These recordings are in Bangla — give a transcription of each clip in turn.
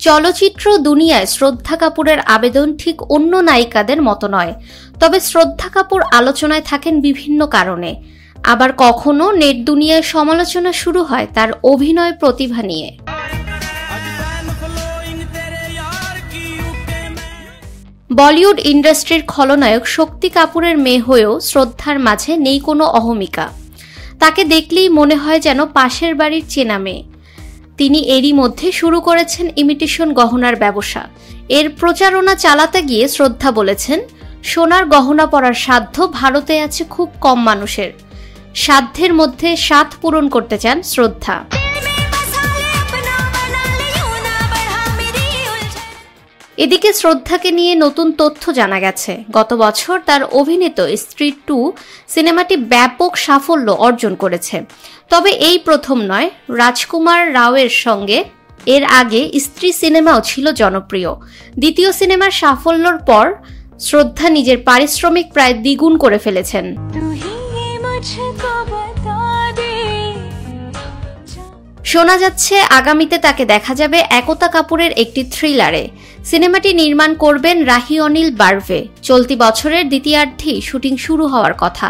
চলচ্চিত্র দুনিয়ায় শ্রদ্ধা কাপুরের আবেদন ঠিক অন্য নায়িকাদের মতো নয়। তবে শ্রদ্ধা কাপুর আলোচনায় থাকেন বিভিন্ন কারণে, আবার কখনো নেট দুনিয়ায় সমালোচনা শুরু হয় তার অভিনয় প্রতিভা নিয়ে। বলিউড ইন্ডাস্ট্রির খলনায়ক শক্তি কাপুরের মেয়ে হয়েও শ্রদ্ধার মাঝে নেই কোনো অহমিকা। তাকে দেখলেই মনে হয় যেন পাশের বাড়ির চেনা মেয়ে। তিনি এরই মধ্যে শুরু করেছেন ইমিটেশন গহনার ব্যবসা। এর প্রচারণা চালাতে গিয়ে শ্রদ্ধা বলেছেন, সোনার গহনা পরার সাধ্য ভারতে আছে খুব কম মানুষের। সাধ্যের মধ্যে সাধ পূরণ করতে চান শ্রদ্ধা। এদিকে শ্রদ্ধাকে নিয়ে নতুন তথ্য জানা গেছে। গত বছর তার অভিনীত স্ত্রী 2 সিনেমাটি ব্যাপক সাফল্য অর্জন করেছে। তবে এই প্রথম নয়, রাজকুমার রাওয়ের সঙ্গে এর আগে স্ত্রী সিনেমাও ছিল জনপ্রিয়। দ্বিতীয় সিনেমার সাফল্যর পর শ্রদ্ধা নিজের পারিশ্রমিক প্রায় দ্বিগুণ করে ফেলেছেন। শোনা যাচ্ছে আগামীতে তাকে দেখা যাবে একতা কাপুরের একটি থ্রিলারে। সিনেমাটি নির্মাণ করবেন রাহি অনিল বার্ভে। চলতি বছরের দ্বিতীয়ার্ধেই শুটিং শুরু হওয়ার কথা।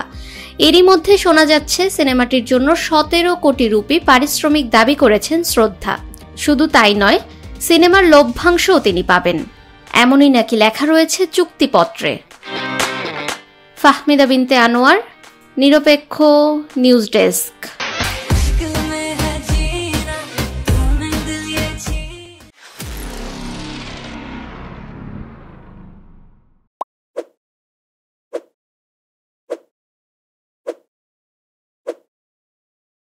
এরই মধ্যে শোনা যাচ্ছে সিনেমাটির জন্য 17 কোটি রুপি পারিশ্রমিক দাবি করেছেন শ্রদ্ধা। শুধু তাই নয়, সিনেমার লভ্যাংশও তিনি পাবেন, এমনই নাকি লেখা রয়েছে চুক্তিপত্রে। ফাহমিদা বিনতে আনোয়ার, নিরপেক্ষ নিউজ ডেস্ক।